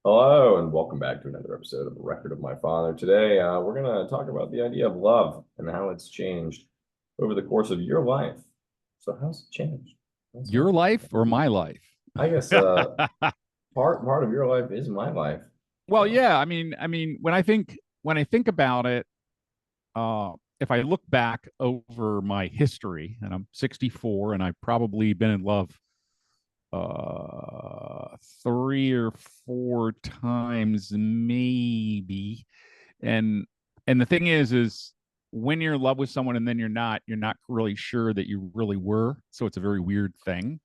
Hello, and welcome back to another episode of The Record of My Father. Today, we're going to talk about the idea of love and how it's changed over the course of your life. So, how's it changed? Your life or my life? I guess part of your life is my life. Well, So, yeah. I mean, when I think about it, if I look back over my history, and I'm 64, and I've probably been in love three or four times, maybe. And and the thing is when you're in love with someone and then you're not really sure that you really were. So it's a very weird thing.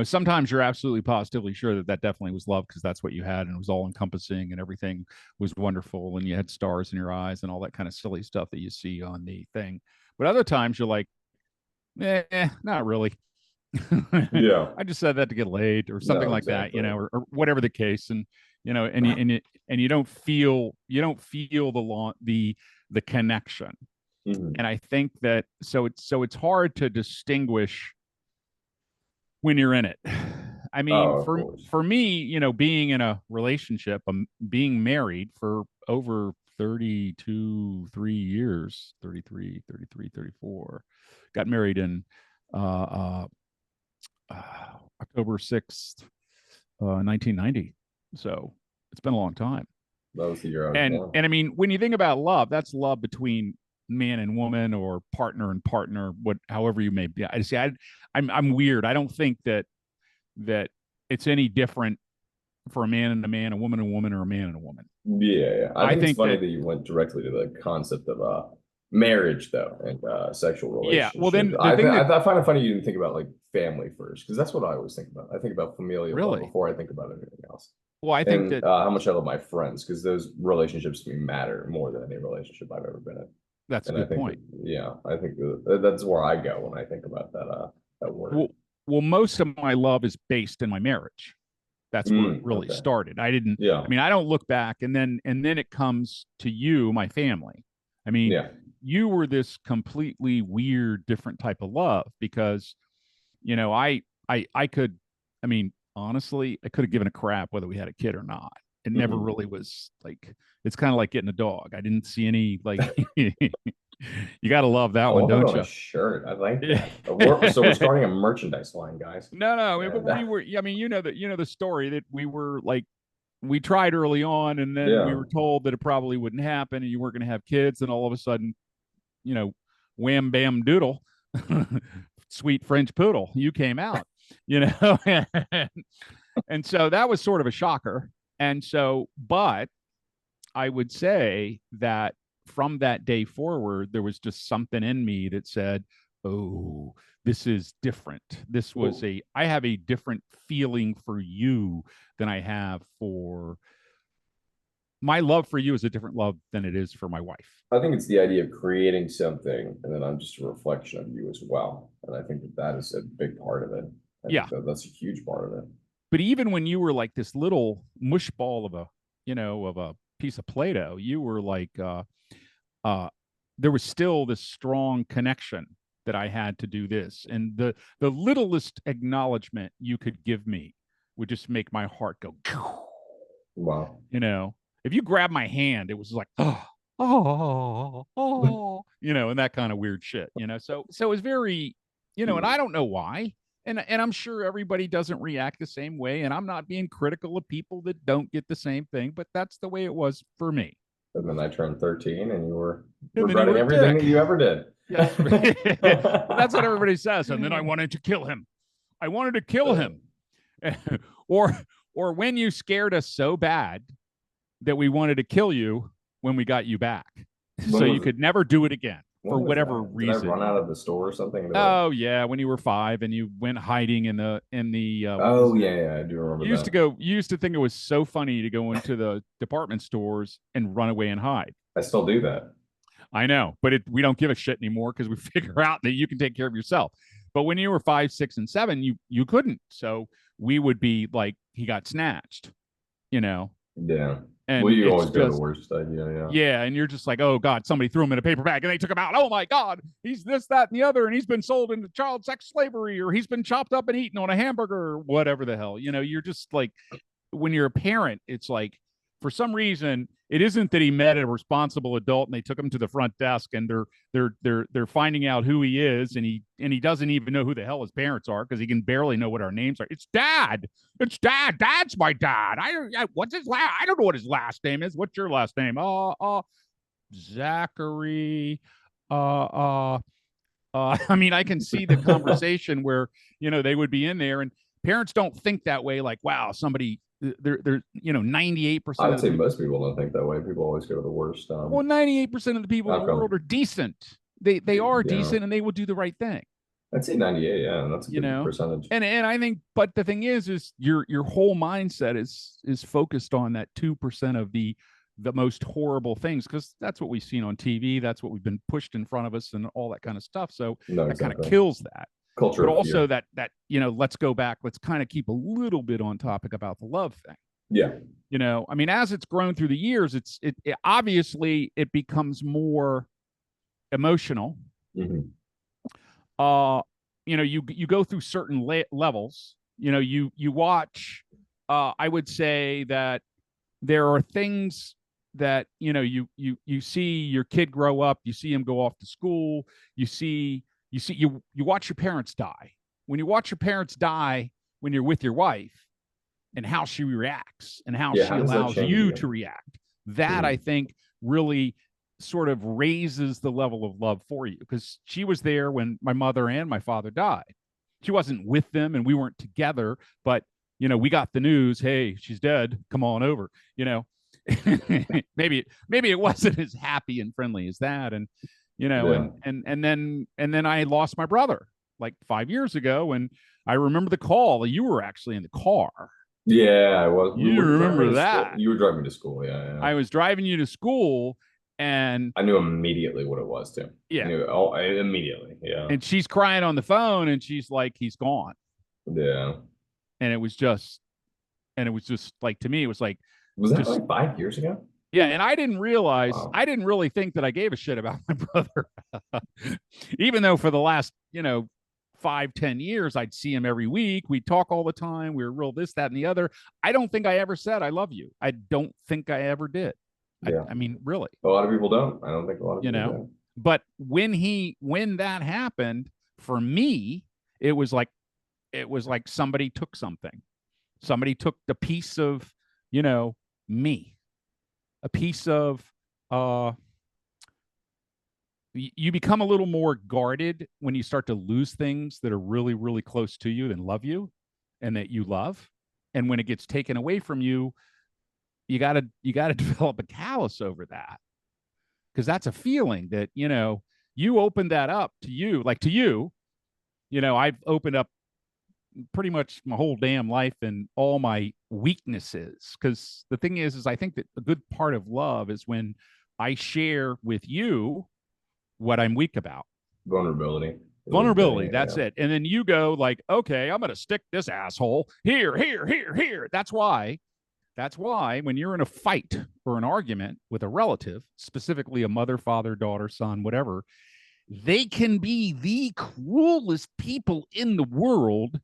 Sometimes you're absolutely positively sure that that definitely was love because that's what you had and it was all encompassing and everything was wonderful and you had stars in your eyes and all that kind of silly stuff that you see on the thing. But other times you're like, not really. yeah, I just said that to get laid or something no, like that, exactly. or whatever the case. And you don't feel the connection. Mhm. And I think that so it's hard to distinguish when you're in it. I mean, Oh, of for course. for me, being in a relationship, being married for over 32, 3 years, 33, 33, 34, got married in uh, uh, October 6th, 1990. So it's been a long time. That was the year I was And born. and I mean, when you think about love, that's love between man and woman or partner and partner, however you may be. I see. I'm weird. I don't think that it's any different for a man and a man, a woman and a woman, or a man and a woman. Yeah, yeah. I I think it's think funny that, that you went directly to the concept of marriage, though, and sexual yeah. Well, relationships. then the thing that I find it funny you didn't think about like family first, because that's what I always think about. I think about familial love really, before I think about anything else, well, I think and that how much I love my friends, because those relationships to me matter more than any relationship I've ever been in. that's a And I good think that, point. yeah, I think that's where I go when I think about that word. Well, well, most of my love is based in my marriage. That's where it really Okay. started. I Yeah. mean, I don't look back, and then it comes to you, my family. I mean, Yeah. you were this completely weird, different type of love because I could, I mean, honestly, I could have given a crap whether we had a kid or not. It never Hmm. really was like, it's kind of like getting a dog. I didn't see any, like, you got to love I that one, love it don't on a you? shirt. I like that. So we're starting a merchandise line, guys. No, but And we were, I mean, the story that we were like, we tried early on and then we yeah, were told that it probably wouldn't happen and you weren't going to have kids. And all of a sudden, you know, wham, bam, doodle, sweet French poodle, you came out, you know, and so that was sort of a shocker. And so, but I would say that from that day forward, there was just something in me that said, oh, this is different. well, I have a different feeling for you than I have for my love for you is a different love than it is for my wife. I think it's the idea of creating something, and then I'm just a reflection of you as well. And I think that is a big part of it. I Yeah. think that's a huge part of it. But even when you were like this little mush ball of a piece of Play-Doh, you were like, uh, there was still this strong connection that I had to do this. And the littlest acknowledgement you could give me would just make my heart go, Wow. you know. If you grab my hand, it was like, and that kind of weird shit, So it was very, and I don't know why. And I'm sure everybody doesn't react the same way. And I'm not being critical of people that don't get the same thing, but that's the way it was for me. And then I turned 13, and you were And then you regretting were a everything that dick. you ever did. Yes. Well, that's what everybody says. And then I wanted to kill him. I wanted to kill him. or or when you scared us so bad that we wanted to kill you when we got you back. So When you was could never do it again for when was whatever that? Did I run reason. out of the store or something? Oh yeah, when you were 5 and you went hiding in the what was Oh it? yeah, yeah, I do remember that. You used to think it was so funny to go into the department stores and run away and hide. I still do that. I know, but we don't give a shit anymore because we figure out that you can take care of yourself. But when you were 5, 6, and 7, you couldn't. So we would be like, he got snatched, you know, Yeah. Well, and you it's always go the just worst idea, yeah. yeah, and you're just like, oh God, somebody threw him in a paper bag and they took him out. Oh my God, he's this, that, and the other, and he's been sold into child sex slavery, or he's been chopped up and eaten on a hamburger, or whatever the hell. You're just like, when you're a parent, it's like, for some reason, it isn't that he met a responsible adult and they took him to the front desk and they're finding out who he is, and he doesn't even know who the hell his parents are because he can barely know what our names are. It's dad. It's dad. Dad's my dad. What's his last? I don't know what his last name is. What's your last name? Zachary. I mean, I can see the conversation where, they would be in there, and parents don't think that way. Like, wow, somebody, they're 98%. I would say most people don't think that way. People always go to the worst. Well, 98% of the people in the world are decent. They are decent, and they will do the right thing. I'd say 98. Yeah, that's a good percentage. And I think, but the thing is your whole mindset is focused on that 2% of the most horrible things, because that's what we've seen on TV. That's what we've been pushed in front of us and all that kind of stuff. So that kind of kills that culture. But also that, let's go back. Let's kind of keep a little bit on topic about the love thing. Yeah. I mean, as it's grown through the years, it obviously it becomes more emotional. Mm-hmm. You go through certain levels. You watch. I would say that there are things that you see your kid grow up. You see him go off to school. You watch your parents die. When you watch your parents die when you're with your wife, and how she reacts and how she allows you to react, that I think really sort of raises the level of love for you, because she was there when my mother and my father died. She wasn't with them and we weren't together, but we got the news, hey, she's dead, come on over. Maybe it wasn't as happy and friendly as that. And and then I lost my brother like 5 years ago, and I remember the call. You were actually in the car. Yeah, I was. You remember that? You were driving me to school. Yeah. I was driving you to school, and I knew immediately what it was too. Yeah. Immediately. Yeah. And she's crying on the phone, and she's like, he's gone. Yeah. And it was just like, to me, it was like, was that like 5 years ago? Yeah. And I didn't realize, I didn't really think that I gave a shit about my brother, even though for the last, 5-10 years, I'd see him every week. We'd talk all the time. We were real this, that, and the other. I don't think I ever said I love you. I don't think I ever did. Yeah. I mean, really. A lot of people don't. I don't think a lot of people do. But when that happened, for me, it was like somebody took something. Somebody took the piece of, me. A piece of you become a little more guarded when you start to lose things that are really, really close to you and love you and that you love. And when it gets taken away from you, you gotta develop a callus over that. Because that's a feeling that, you opened that up to you, I've opened up pretty much my whole damn life and all my weaknesses. Because the thing is I think that a good part of love is when I share with you what I'm weak about. Vulnerability. That's it. And then you go like, okay, I'm going to stick this asshole here. That's why when you're in a fight or an argument with a relative, specifically a mother, father, daughter, son, whatever, they can be the cruelest people in the world,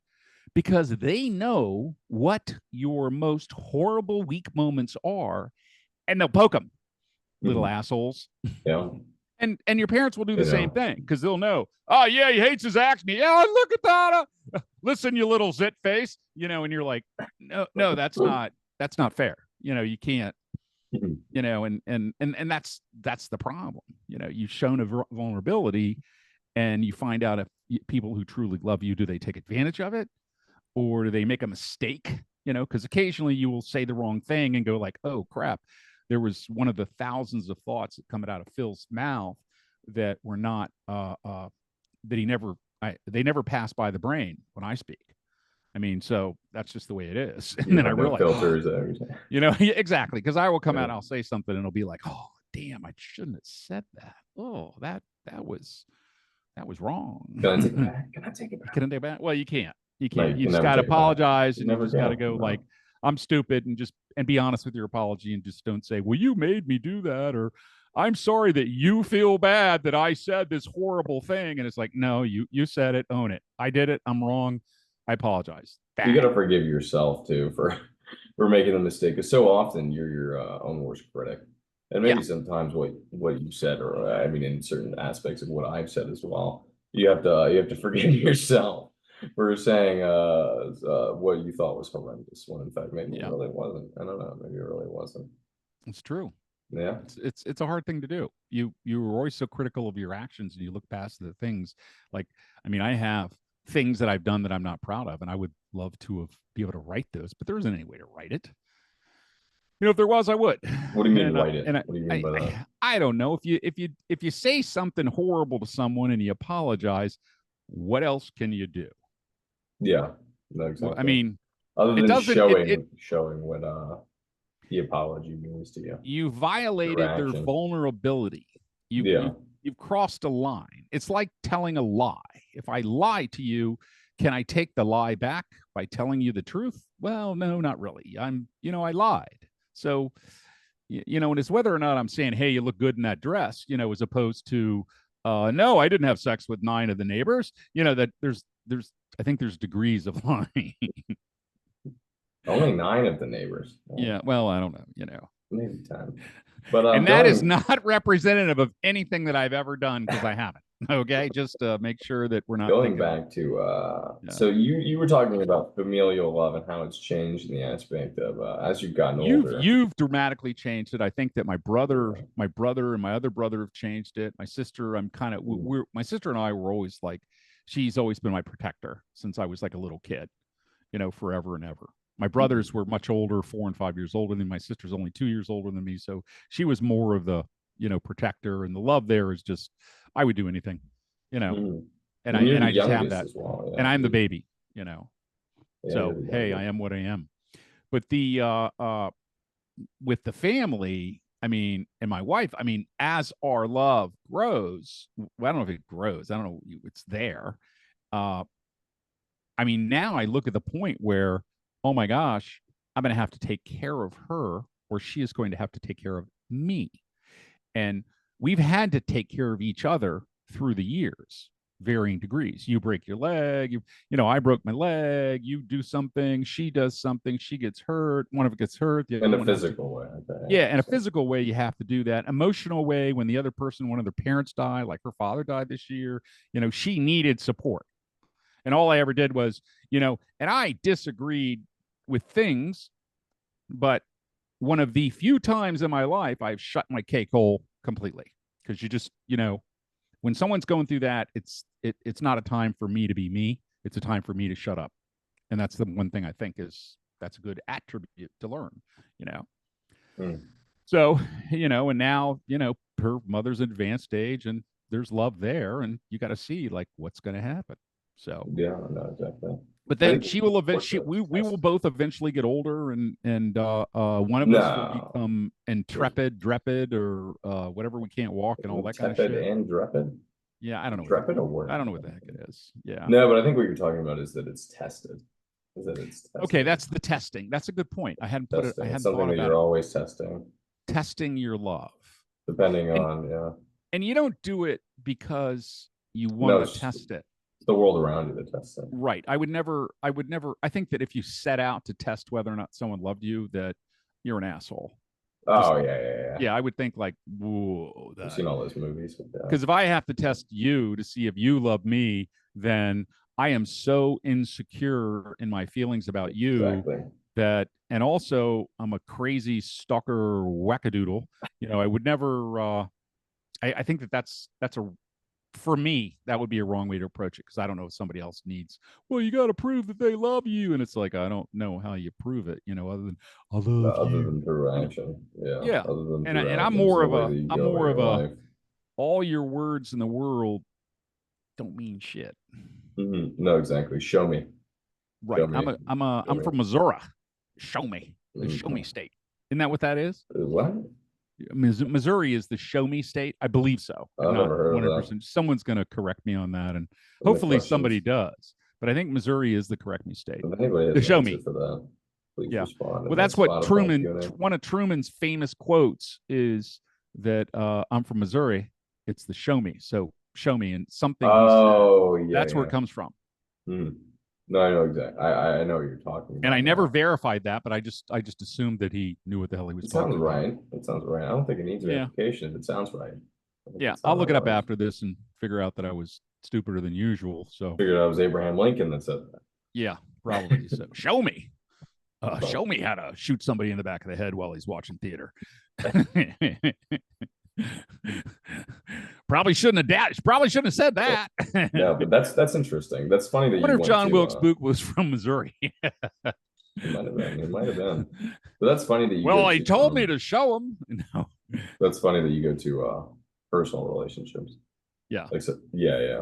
because they know what your most horrible weak moments are, and they'll poke them, little assholes. Yeah. And your parents will do the same thing, because they'll know, oh yeah, he hates his acne. Yeah, look at that. Listen, you little zit face. And you're like, no, that's not fair. You can't. And that's the problem. You've shown a vulnerability, and you find out if people who truly love you, do they take advantage of it, or do they make a mistake? Because occasionally you will say the wrong thing and go like, oh crap. There was one of the thousands of thoughts that come out of Phil's mouth that were not they never pass by the brain when I speak. I mean, so that's just the way it is. And then I realize, filters everything. Exactly, because I will come out and I'll say something and it'll be like, oh damn, I shouldn't have said that. Oh, that was wrong. Can I take it back? Can I take it back? Well, you can't. You just got to apologize, and you just got to go like, I'm stupid, and be honest with your apology, and just don't say, well, you made me do that, or I'm sorry that you feel bad that I said this horrible thing. And it's like, no, you said it, own it. I did it. I'm wrong. I apologize. You got to forgive yourself too for we're making the mistake. Because so often you're your own worst critic. And maybe Yeah. sometimes what you said, or I mean, in certain aspects of what I've said as well, you have to forgive yourself for saying what you thought was horrendous, when in fact maybe it Yeah, really wasn't. I don't know, maybe it really wasn't. it's true. Yeah. It's a hard thing to do. You were always so critical of your actions, and you look past the things. Like, I mean, I have things that I've done that I'm not proud of, and I would love to have be able to write those, but there isn't any way to write it. If there was, I would. What do you mean And write it? and What do you mean by that? I don't know, if you say something horrible to someone and you apologize, what else can you do? Yeah, no, Well, I exactly. mean, Other it than doesn't showing what the apology means to you, you your violated their action. vulnerability. You've Yeah. you've you've crossed a line. It's like telling a lie. If I lie to you, can I take the lie back by telling you the truth? Well, no, not really. I lied. So, and it's whether or not I'm saying, hey, you look good in that dress, as opposed to, no, I didn't have sex with 9 of the neighbors. That I think there's degrees of lying. Only 9 of the neighbors. Yeah. Well, I don't know. Maybe 10. But And that is not representative of anything that I've ever done, because I haven't. Okay, just to make sure that we're not going thinking back to yeah. so you were talking about familial love and how it's changed in the aspect of as you've gotten You've older. you've dramatically changed it. I think that my brother and my other brother have changed it. My sister, I'm kind of we're my sister and I were always like, she's always been my protector since I was like a little kid, forever and ever. My brothers were much older, 4 and 5 years older than me. My sister's only 2 years older than me, so she was more of the protector, and the love there is just, I would do anything, you know, Mhm. and I And you're and the I just have youngest that, as well. and I'm the Yeah. baby, Yeah, you're so the hey, I youngest. am what I am. But the with the family, I mean, and my wife, I mean, as our love grows, well, I don't know if it grows, I don't know, it's there. uh I mean, now I look at the point where, oh my gosh, I'm going to have to take care of her, or she is going to have to take care of me. And we've had to take care of each other through the years, varying degrees. You break your leg, I broke my leg, you do something, she does something, she gets hurt, one of it gets hurt, the In other a one has to. physical way. Okay. Yeah, in a physical way, you have to do that. Emotional way, when the other person, one of their parents died, like her father died this year, she needed support. And all I ever did was, and I disagreed with things, but one of the few times in my life I've shut my cake hole completely. Because you just, when someone's going through that, it's not a time for me to be me. It's a time for me to shut up. And that's the one thing I think that's a good attribute to learn, you know. Mm. So, and now, her mother's advanced age, and there's love there, and you got to see like what's going to happen. So, Yeah, no, exactly. but I then think she will eventually, fortunate we will both eventually get older, and one of us will no. become intrepid, drepid, or whatever, we can't walk and all that kind of Tepid shit. and Drepid? Yeah, I don't know what Intrepid or I word? don't know what the heck it is. Yeah. No, but I think what you're talking about is that it's tested. Is that it's Okay, tested. that's the testing. That's a good point. I Testing. It's hadn't something thought that about you're it. always testing, Testing your love. depending And on, yeah. and you don't do it because you want No, to it's test it. the world around you that tests it. Right. I think that if you set out to test whether or not someone loved you, that you're an asshole. Just, Oh, yeah. yeah, I would think like, whoa, I've that. seen all those movies with that. Because if I have to test you to see if you love me, then I am so insecure in my feelings about you Exactly. that, and also I'm a crazy stalker wackadoodle. I would never. I think that's a, for me, that would be a wrong way to approach it, because I don't know if somebody else needs, well, you got to prove that they love you. And it's like, I don't know how you prove it, other than I love Other you. than through action. Yeah. Yeah. Other than And through I'm actions, more the of way a, that you go about your life. all your words in the world don't mean shit. Mm-hmm. No, exactly. Show me. Right. Show me. I'm from Missouri. Show me. The show me state. Isn't that what that is? What? Missouri is the show me state. I believe so. I've I'm not never heard of that. 100%. Someone's going to correct me on that, and Any hopefully somebody questions? does. But I think Missouri is the correct me state. If anybody has The an show answer me. for that, please Yeah. respond Well, in the that's what Spotify Truman, Q&A. one of Truman's famous quotes is that I'm from Missouri. It's the show me. So show me, and something he said. Oh, yeah, That's where yeah. it comes from. Mm. No, I know exactly. I know what you're talking And about I never now. verified that, but I just assumed that he knew what the hell he was It sounds talking about. right. It sounds right. I don't think it needs Yeah. verification if it sounds right. I think Yeah. that's I'll how that look it up works. after this and figure out that I was stupider than usual. So Figured out it was Abraham Lincoln that said yeah, probably. So show me. that. Show me how to shoot somebody in the back of the head while he's watching theater. Probably shouldn't have said that. No, but that's interesting. That's funny I that wonder you if went John to Wilkes Booth was from Missouri. it might have been. It might have been. But that's funny that you Well, go he to told me to show him. No. that's funny that you go to personal relationships. Yeah. Like so, yeah, yeah.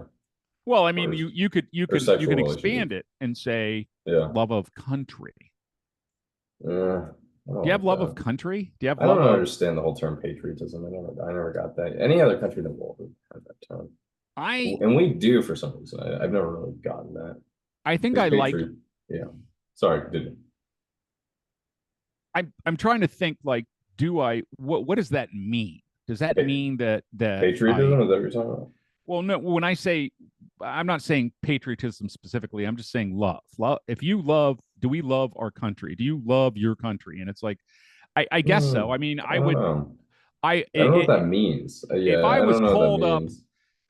Well, I mean, Or, you sexual can expand relationships. it and say Yeah. love of country. I don't Do you have like love of that. country? Do you have I don't love of understand the whole term patriotism. I never got that. Any other country in the world would have that term. I And we do for some reason. I've never really gotten that. I think Because I like patriot, yeah. Sorry, didn't. I'm trying to think like do I what does that mean? Does that mean that Patriotism, is that what you're talking about? well no when I say I'm not saying patriotism specifically. I'm just saying love. Love if you love do we love our country? Do you love your country? And it's like I guess so. I mean, I don't know. I I don't know what that means. if Yeah, I I was don't know what that called up means.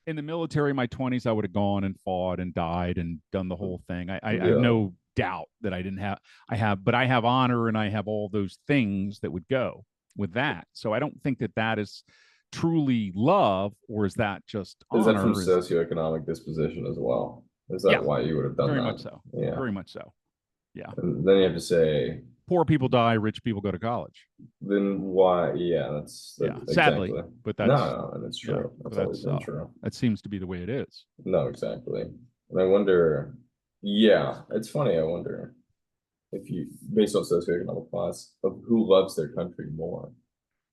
in the military in my 20s, I would have gone and fought and died and done the whole thing. I have Yeah. no doubt that I didn't have, but I have honor and I have all those things that would go with that. So I don't think that that is truly love, or is that just Is that from honor? socioeconomic disposition as well? Is Yeah, that why you would have done very that? much so. Yeah. Very much so. Yeah. And then you have to say, Poor people die, rich people go to college. then why? Yeah, Yeah. exactly. Sadly, but No, that's, no, and it's yeah, true. That's always that's, been true. that seems to be the way it is. No, exactly. And I wonder, yeah, it's funny. I wonder if you, based on socioeconomic class, of who loves their country more.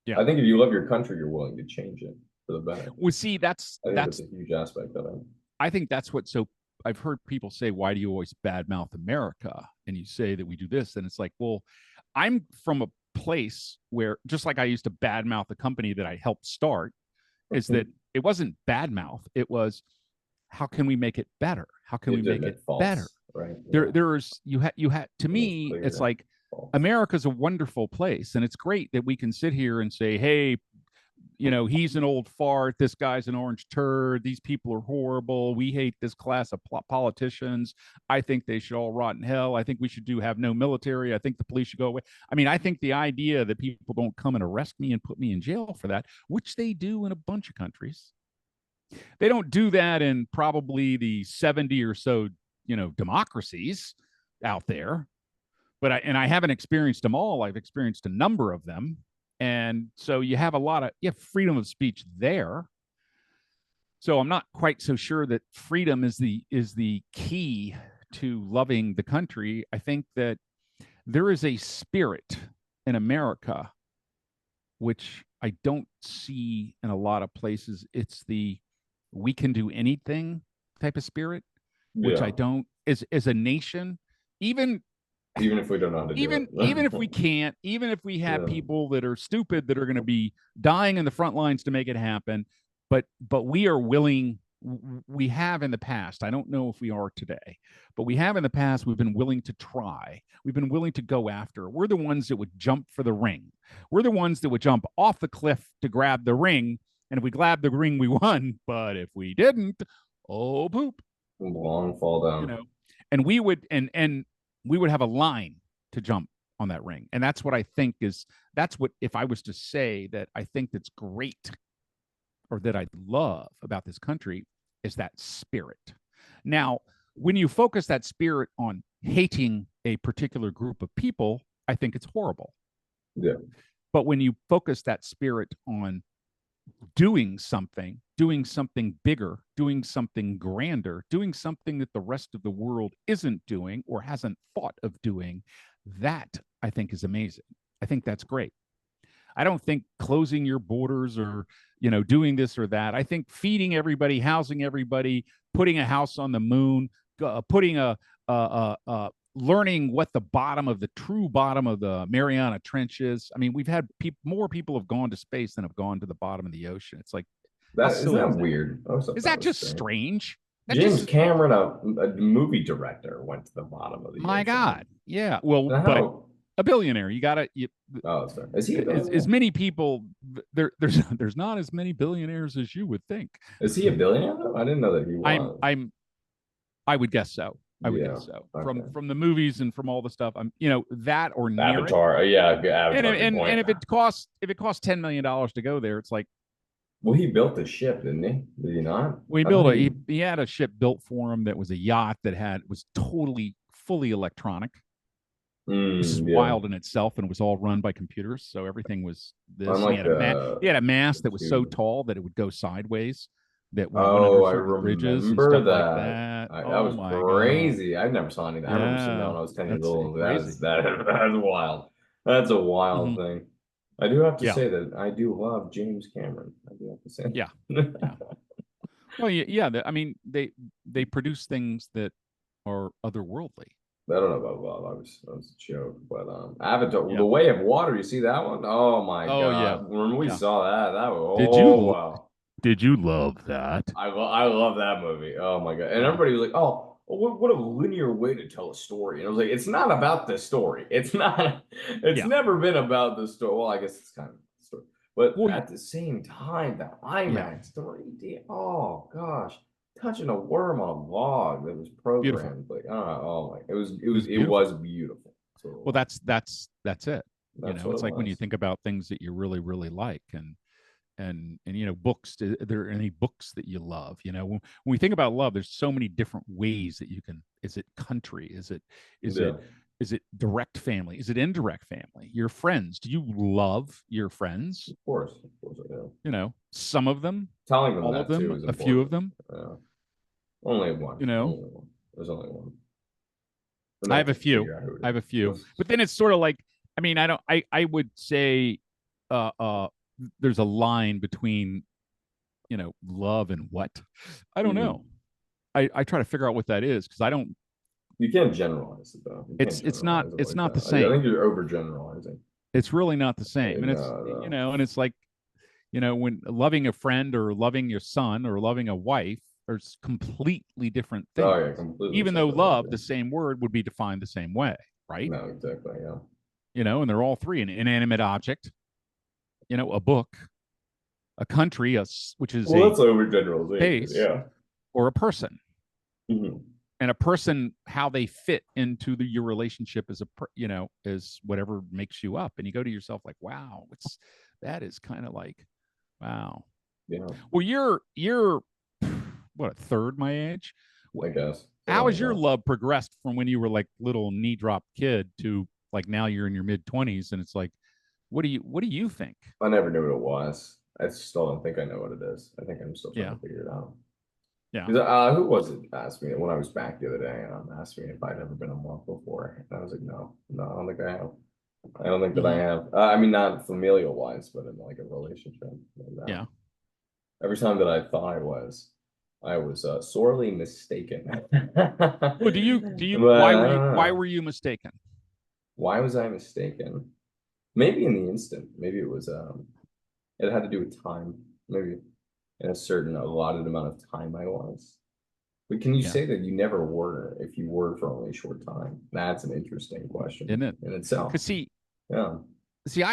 Yeah. I think if you love your country, you're willing to change it for the better. Well, see, I think that's a huge aspect of it. I think that's what so I've heard people say, why do you always badmouth America? And you say that we do this. And it's like, well, I'm from a place where just like I used to badmouth the company that I helped start, is that it wasn't badmouth. It was how can we make it better? How can we make it better? Right. There's you had to me, it's like America's a wonderful place. And it's great that we can sit here and say, hey, you know, he's an old fart. This guy's an orange turd. These people are horrible. We hate this class of politicians. I think they should all rot in hell. I think we should have no military. I think the police should go away. I mean, I think the idea that people don't come and arrest me and put me in jail for that, which they do in a bunch of countries. They don't do that in probably the 70 or so, you know, democracies out there. But I haven't experienced them all. I've experienced a number of them. And so you have freedom of speech there. So I'm not quite so sure that freedom is the key to loving the country. I think that there is a spirit in America which I don't see in a lot of places. It's the we can do anything type of spirit, which I don't as a nation, even if we don't know how to do it. Even if we can't, even if we have people that are stupid that are going to be dying in the front lines to make it happen, but we are willing. We have in the past. I don't know if we are today, but we have in the past. We've been willing to try. We've been willing to go after. We're the ones that would jump for the ring. We're the ones that would jump off the cliff to grab the ring. And if we grabbed the ring, we won. But if we didn't, oh poop, long fall down. You know, and we would we would have a line to jump on that ring. And that's what I think that's what, if I was to say that I think that's great or that I love about this country, is that spirit. Now, when you focus that spirit on hating a particular group of people, I think it's horrible. Yeah. But when you focus that spirit on doing something bigger, doing something grander, doing something that the rest of the world isn't doing or hasn't thought of doing, that I think is amazing. I think that's great. I don't think closing your borders or, you know, doing this or that. I think feeding everybody, housing everybody, putting a house on the moon, putting learning what the true bottom of the Mariana Trench is. I mean, we've had more people have gone to space than have gone to the bottom of the ocean. It's like, isn't that weird? Is that just strange? That James just, Cameron, a movie director, went to the bottom of the my ocean. God. Yeah. Well, And but how? a billionaire, you gotta, Oh, that's fair. Is he a as billionaire? many people there's not as many billionaires as you would think. Is he a billionaire though? I didn't know that he I'm was. I'm I would guess so. I would Yeah. guess so. Okay. From the movies and from all the stuff. I'm that or near it. Avatar. Yeah, good And Avatar. Good and point. if it costs $10 million to go there, it's like Well, he built the ship, didn't he? Did he not? we I thought built he had a ship built for him that was a yacht that was totally fully electronic. This is Yeah. wild in itself, and it was all run by computers. So everything was this. And Unlike he had a mast that was so two. tall that it would go sideways. That when it went under Oh, I certain bridges and remember stuff like that. that. That Oh was my God. crazy. I never saw any of that. I remember seeing that Yeah, when I was 10 years that's old. crazy. That's wild. That's a wild Hmm. thing. I do have to Yeah, say that I do love James Cameron. I do have to say. yeah, that. yeah. Well, yeah. I mean, they produce things that are otherworldly. I don't know about love. I was a joke, but Avatar, Yeah. The Way of Water. You see that one? Oh my Oh yeah, God! When we yeah. saw that, that was Did oh you wow. did you love that? I love that movie. Oh my God. And Yeah, everybody was like, oh, what a linear way to tell a story. And I was like, it's not about the story. It's not, it's yeah. never been about the story. Well, I guess it's kind of the story. But Well, at the same time, that yeah. IMAX 3D, oh gosh, touching a worm on a log that was Beautiful. programmed. Like, oh my, It was it beautiful. was beautiful. So Well, that's it. that's what It's it like when you was. think about things that you really really like, and books. Are there any books that you love? When we think about love, there's so many different ways that you can. Is it country? Is Yeah, it is it direct family? Is it indirect family? Your friends? Do you love your friends? of course I do. Some of them, Telling them all of that too them, is a few important. of them. Yeah. Only one. You know, Only one. There's only one. And I I have a can't few. figure out who I have a it few, is. but then it's sort of like, I mean, I don't. I would say, uh, uh, there's a line between love and what. I don't know. Mhm. I try to figure out what that is because I don't. You can't generalize it though. You can't It's not generalize it it's like not the that. I same. think you're overgeneralizing. It's really not the same, and it's No, and it's like when loving a friend or loving your son or loving a wife are completely different no. things. Oh yeah, completely Even though separate. love, the same word, would be defined the same way, right? No, exactly. Yeah. And they're all three: an inanimate object, a book, a country, which is Well, a that's overgeneralization. base, Yeah. or a person. Mhm. And a person, how they fit into your relationship is whatever makes you up. And you go to yourself like, wow, that is kind of like, wow. Yeah. Well, you're what, a third my age. I guess. How Something has like your that. love progressed from when you were like little knee drop kid to like now you're in your mid-20s, and it's like, what do you think? I never knew what it was. I still don't think I know what it is. I think I'm still trying Yeah, to figure it out. yeah. Because who was it asked me when I was back the other day? Asked me if I'd ever been in love before, and I was like, no, I don't think I have. I don't think that I Mhm. have. I mean, not familial wise, but in like a relationship. No. Yeah. Every time that I thought I was sorely mistaken. Well, do you But why I were you don't why know. were you mistaken? Why was I mistaken? Maybe in the instant. Maybe it had to do with time. Maybe in a certain allotted amount of time I was. But can you Yeah, say that you never were if you were for only a short time? That's an interesting isn't question it? in itself. Because Yeah.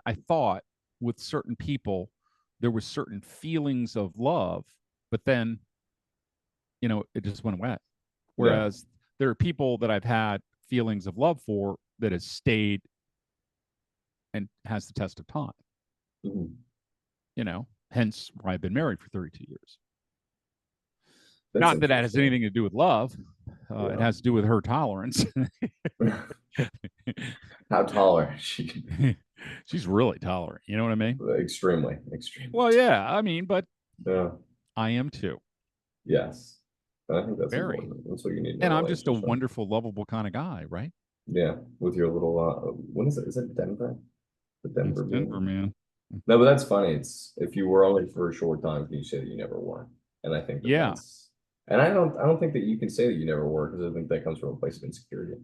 I thought with certain people there was certain feelings of love, but then it just went away. Yeah. Whereas there are people that I've had feelings of love for that has stayed and has the test of time. Mhm. Hence why I've been married for 32 years. That's Not that that has interesting. anything to do with love. It Yeah. has to do with her tolerance. How tall are she? She's really tolerant. You know what I mean? Extremely, extremely. Well, yeah. I mean, but Yeah. I am too. Yes. I think that's Very. important. That's what you need in a And I'm just a relationship. wonderful, lovable kind of guy, right? Yeah. With your little what is it? Is it Denver? The It's Denver Denver, being. man. No, but that's funny. It's if you were only for a short time, can you say that you never were? And I think that Yeah. that's, and I don't think that you can say that you never were because I think that comes from a place of insecurity.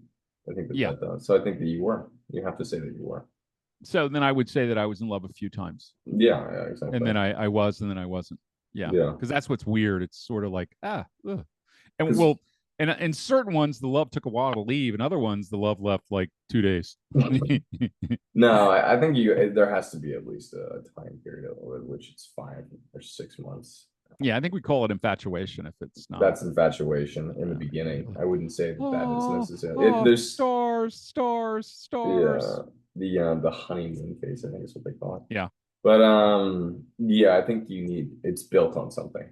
I think that Yeah. that does. So I think that you were. You have to say that you were. So then I would say that I was in love a few times. Yeah, And exactly. then I was, and then I wasn't. Yeah, Yeah. because that's what's weird. It's sort of like ugh. And 'Cause- and certain ones the love took a while to leave, and other ones the love left like 2 days. No, I think there has to be at least a time period at which it's 5 or 6 months. Yeah, I think we call it infatuation if it's not. That's infatuation in the beginning. I wouldn't say that is Oh, necessarily. There's stars. the honeymoon phase, I think is what they call it. Yeah, But yeah, I think it's built on something.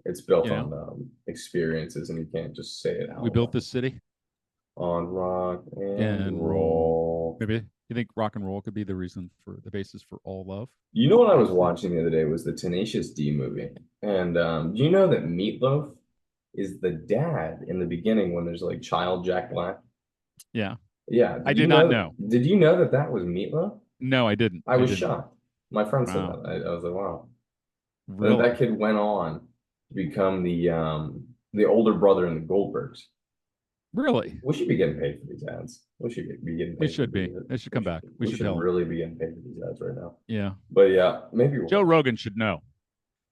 It's built You know? on experiences, and you can't just say it out we built loud. this city. On rock and And roll. Maybe you think rock and roll could be the reason for the basis for all love? You know what I was watching the other day was the Tenacious D movie, and do you know that Meatloaf is the dad in the beginning when there's like child Jack Black? Yeah, Yeah, I did not know. Did you know that that was Meatloaf? No, I didn't. I was didn't. shocked. My friend said Wow. that. I was like, wow. And then Really? that kid went on to become the older brother in the Goldbergs. Really? We should be getting paid for these ads. We should be getting paid. We should be. They should come back. We should tell them. really be getting paid for these ads right now. Yeah. But yeah, maybe Joe Rogan should know.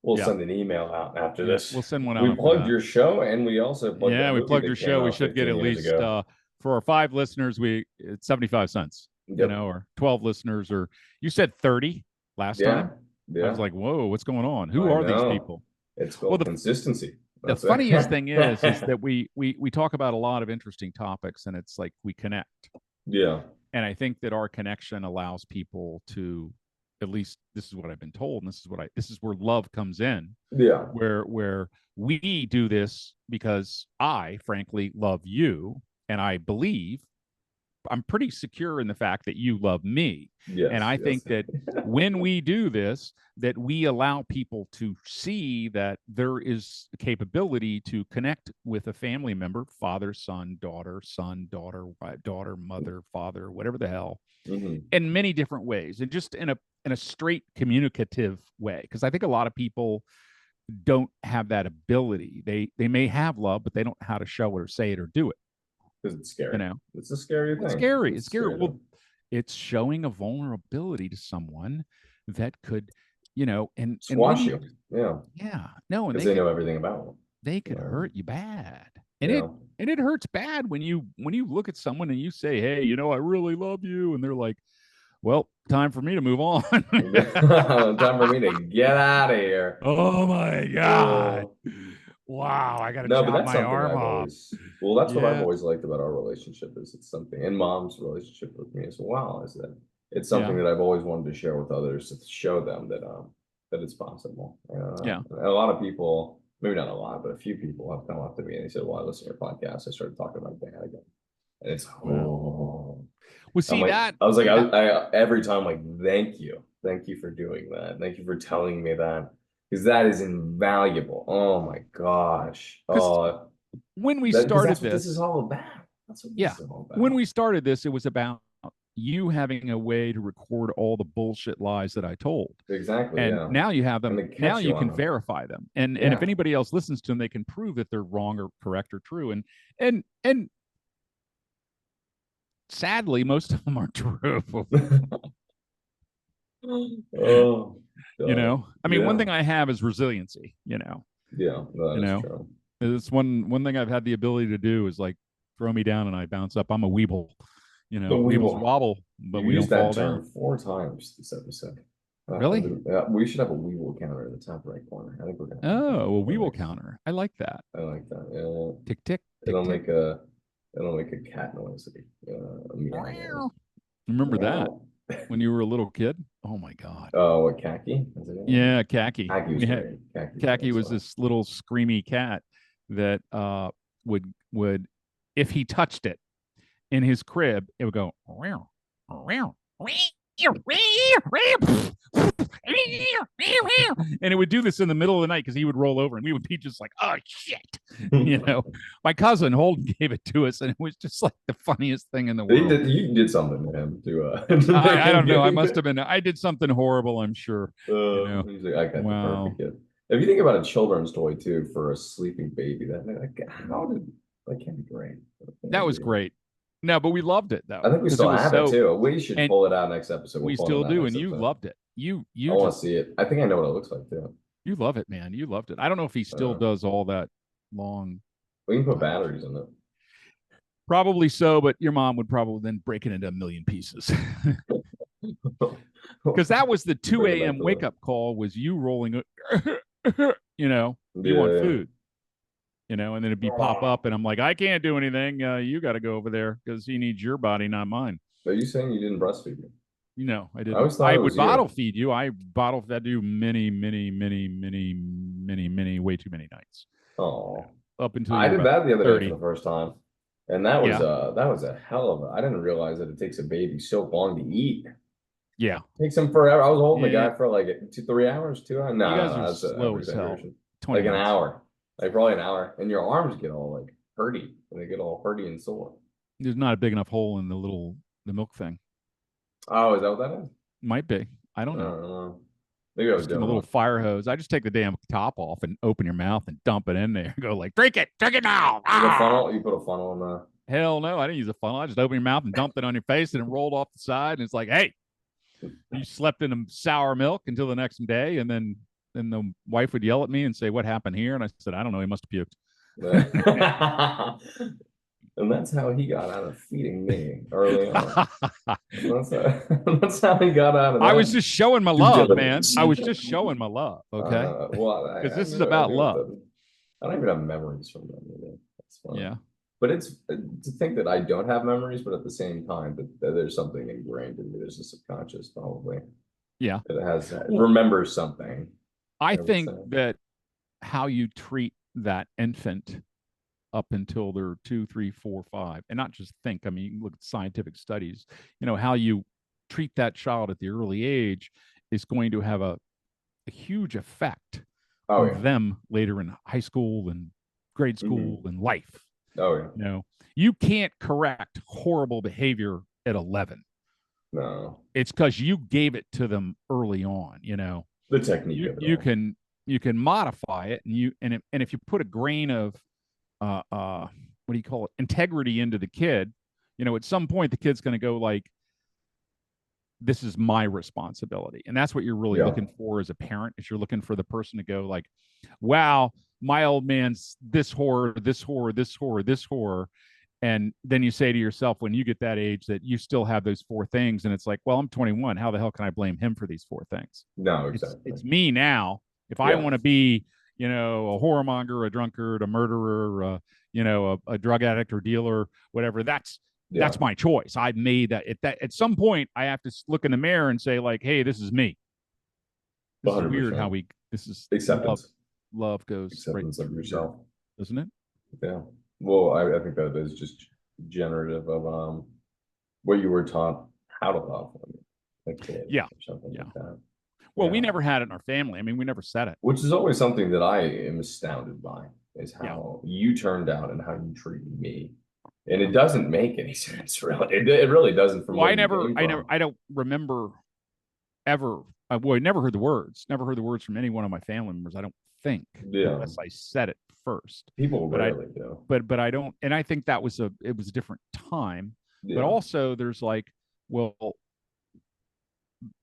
we'll Yeah. send an email out after Yeah, this. we'll send one out. We for plugged that. your show, and we also plugged Yeah, that we movie plugged that your came show. We out should get 15 at years least ago. for our 5 listeners, it's 75 cents. You Yep. know, or 12 listeners, or you said 30 last time. I Yeah. was like, whoa, what's going on? Who I are know. these people? It's called Well, the consistency. The That's it. funniest thing is that we talk about a lot of interesting topics, and it's like we connect. Yeah. And I think that our connection allows people to, at least this is what I've been told, and this is where love comes in, Yeah. where we do this because I frankly love you, and I believe I'm pretty secure in the fact that you love me. Yes. And I think that when we do this, that we allow people to see that there is a capability to connect with a family member, father, son, daughter, mother, father, whatever the hell, Mhm. in many different ways, and just in a straight communicative way. Because I think a lot of people don't have that ability. They may have love, but they don't know how to show it or say it or do it. Because it's scary. You know, It's a scary thing. it's scary. It's scary. thing. Well, it's showing a vulnerability to someone that could, and Squash when you. Yeah. Yeah, no, and Because they know everything about them. they could Yeah. hurt you bad, and Yeah. it hurts bad when you look at someone and you say, hey, I really love you, and they're like, well, time for me to move on. Time for me to get out of here. Oh my God. Oh. Wow, I gotta No, but chop that's my something arm I've off. always. Well, that's what I've Yeah. always liked about our relationship is it's something, and Mom's relationship with me as well is that it's something that I've always wanted to share with others to show them that that it's possible. Yeah. And a lot of people, maybe not a lot, but a few people have come up to me and they said, "Well, I listen to your podcast." I started talking about dad again, and it's Well, I'm see like, that I was like, I every time like, thank you for doing that, thank you for telling me that. Because that is invaluable. Oh my gosh. 'Cause when we 'cause started that's what this is this, all about. That's what Yeah. this is all about. when we started this, it was about you having a way to record all the bullshit lies that I told. Exactly. And Yeah. now you have them. And they Now catch you you can on them. verify them. And if Yeah. anybody else listens to them, they can prove that they're wrong or correct or true. And sadly, most of them aren't true. Oh, God. I mean, one Yeah. thing I have is resiliency. Yeah, no, You that is know, true. It's one thing I've had the ability to do is like throw me down and I bounce up. I'm a weeble. Weebles weeble. wobble, but You we don't used that fall term down. 4 times this episode. Really? We should have a Weeble counter in the top right corner. I think we're gonna. Oh, a That weeble makes- counter. I like that. I like that. Yeah. Tick tick. Tick, It'll tick. make a cat noise. A meow. Remember that Meow. when you were a little kid? Oh my God. Oh, what khaki? Is it? Yeah, Khaki. Khaki was We had- great. Khaki was awesome. this little screamy cat that would if he touched it in his crib, it would go "Meow, meow, and it would do this in the middle of the night because he would roll over and we would be just like, oh shit. My cousin Holden gave it to us and it was just like the funniest thing in the world. You did something to him too. I don't know. I did something horrible, I'm sure. He's like, I got Wow. the perfect kid. If you think about a children's toy too for a sleeping baby, that can't be great. That was great. No, but we loved it though. I think we 'cause still was have it too. We should and pull it out next episode. We We'll pull it still out do, next and you episode. loved it. You I want to just see it. I think I know what it looks like too. You love it, man. You loved it. I don't know if he still Uh, does all that long. we can put batteries in it. Probably so, but your mom would probably then break it into a million pieces. Because that was the 2 Bring it back a.m. to wake the. up call was you rolling, you want Yeah. food, and then it'd be pop up, and I'm like, I can't do anything. You got to go over there because he needs your body, not mine. Are you saying you didn't breastfeed me? I I didn't. always thought I it would was bottle you. feed you. I bottle fed you many, many, many, many, many, many, way too many nights Oh, up until I you were did about that the other day for 30. the first time, and Yeah. that was a hell of a. I didn't realize that it takes a baby so long to eat. Yeah. Takes him forever. I was holding the Yeah. guy for like 3 hours, 2 hours. No, You no, guys no, are that's an slow as hell. exaggeration. 20 Like an minutes. hour, like probably an hour, and your arms get all like hurty, and they get all hurty and sore. There's not a big enough hole in the milk thing. Oh, is that what that is? Might be. I don't I know. don't know. Maybe I was Just in doing a it little wrong. fire hose. I just take the damn top off and open your mouth and dump it in there. Go like, drink it now. With a Ah! funnel, you put a funnel in the. Hell no, I didn't use a funnel. I just opened your mouth and dumped it on your face and it rolled off the side. And it's like, hey, you slept in a sour milk until the next day, and then the wife would yell at me and say, "What happened here?" And I said, "I don't know. He must have And that's how he got out of feeding me early on. puked." That's how he got out of I was that. just showing my Due love, man. diligence. I was just showing my love. Okay, Well, because this is about love. I don't even have memories from them either. That's funny. Yeah. But it's to think that I don't have memories, but at the same time that there's something ingrained in me. There's a subconscious probably. Yeah. It has remembers something. I think that how you treat that infant up until they're 2, 3, 4, 5, and not just think. I mean, you can look at scientific studies. How you treat that child at the early age is going to have a huge effect on them later in high school and grade school and life. Oh yeah. You can't correct horrible behavior at 11. No. It's because you gave it to them early on. The technique of it you can modify it, and if you put a grain of what do you call it, integrity into the kid, at some point the kid's going to go like, this is my responsibility. And that's what you're really looking for as a parent, is you're looking for the person to go like, wow, my old man's this horror, this horror, this horror, this horror. And then you say to yourself, when you get that age, that you still have those 4 things. And it's like, well, I'm 21. How the hell can I blame him for these 4 things? No, exactly. It's me now. If I want to be, a whoremonger, a drunkard, a murderer, a drug addict or dealer, whatever, that's my choice. I've made that. At some point, I have to look in the mirror and say, like, hey, this is me. This 100%. Is weird how this is acceptance. Love goes acceptance of yourself, isn't it? Yeah. Well, I think that is just generative of what you were taught how to love a kid. Yeah. Or something like that. Well, we never had it in our family. I mean, we never said it. Which is always something that I am astounded by, is how you turned out and how you treated me. And it doesn't make any sense, really. It really doesn't. Well, I don't remember ever. I never heard the words. Never heard the words from any one of my family members. I don't think, unless I said it first. People rarely do. But I don't, and I think it was a different time. But also, there's like, well,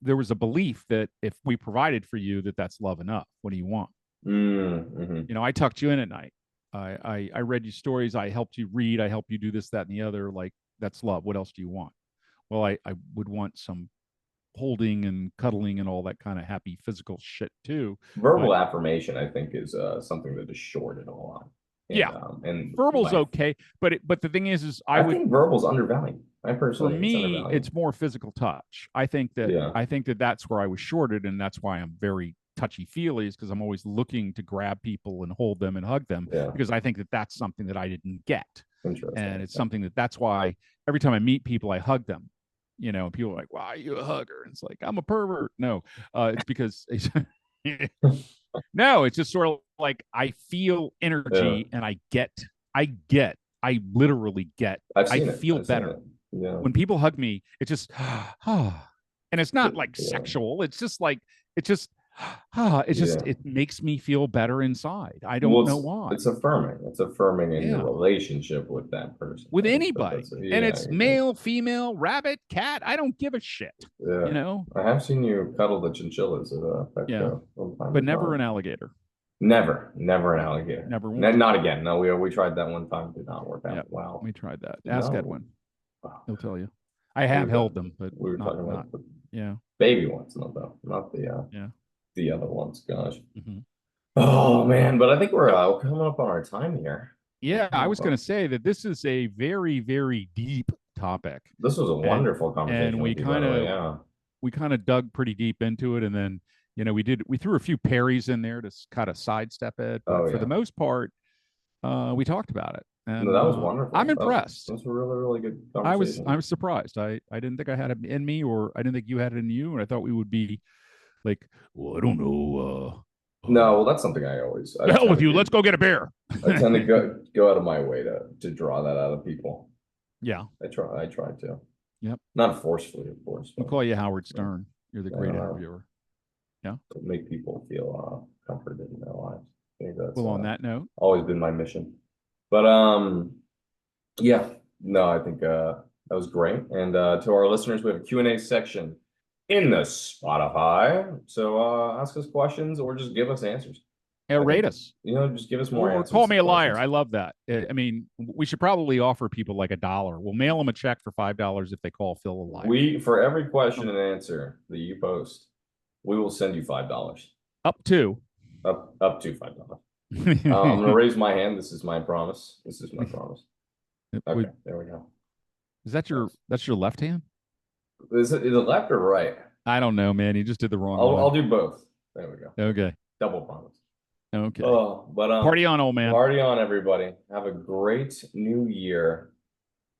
there was a belief that if we provided for you, that's love enough. What do you want? Mm-hmm. I tucked you in at night. I read you stories. I helped you read. I helped you do this, that, and the other. Like, that's love. What else do you want? Well, I would want some holding and cuddling and all that kind of happy physical shit too. Verbal affirmation, I think, is something that is shorted a lot. And verbal's okay, but the thing is I think verbal's undervalued. I personally, for me, it's more physical touch. I think that that's where I was shorted, and that's why I'm very touchy feely, is because I'm always looking to grab people and hold them and hug them, because I think that that's something that I didn't get. And it's something that's why every time I meet people, I hug them. And people are like, "Why are you a hugger?" And it's like, I'm a pervert. No, it's because no, it's just sort of like I feel energy, and I literally get. I feel better when people hug me. It's just, and it's not like sexual. It's just like It's just Yeah. it makes me feel better inside. I don't Well, know why. it's affirming. It's affirming in your Yeah. relationship with that person. With But anybody. that's And yeah, it's male, female, rabbit, cat. I don't give a shit. yeah. You know? I have seen you cuddle the chinchillas at Yeah. Petco from time But to never time. an alligator. Never an alligator. Never won't. Not again. No, we tried that one time. Did not work Yeah. out. Wow. We tried that. Ask No. Edwin. Wow. He'll tell you. I have held them, but We were not, talking about the yeah. baby ones, not Yeah. the other ones. Gosh. Mm-hmm. Oh man, but I think we're coming up on our time here. Yeah, I was going to say that this is a very, very deep topic. This was a wonderful conversation. And we kind of dug pretty deep into it, and then we threw a few parries in there to kind of sidestep it, but for the most part, we talked about it. And that was wonderful. I'm impressed. That was a really, really good conversation. I was surprised. I didn't think I had it in me, or I didn't think you had it in you, and I thought we would be like, well, I don't know. No, well, that's something I always. The hell with you. Let's go get a beer. I tend to go out of my way to draw that out of people. Yeah. I try to. Yep. Not forcefully, of course. We'll call you Howard Stern. You're the great interviewer. Yeah. Make people feel comforted in their lives. I think that's on that note, always been my mission. But yeah, no, I think that was great. And to our listeners, we have a Q&A section in the Spotify. So ask us questions or just give us answers. Rate us. Just give us more answers. Call me a liar. I love that. I mean, we should probably offer people like $1. We'll mail them a check for $5 if they call Phil a liar. For every question and answer that you post, we will send you $5. Up to $5. I'm gonna raise my hand. This is my promise. Okay, there we go. Is that's your left hand? Is it left or right? I don't know, man. You just did the wrong one. I'll do both. There we go. Okay. Double promise. Okay. Oh, but party on, old man. Party on, everybody. Have a great new year.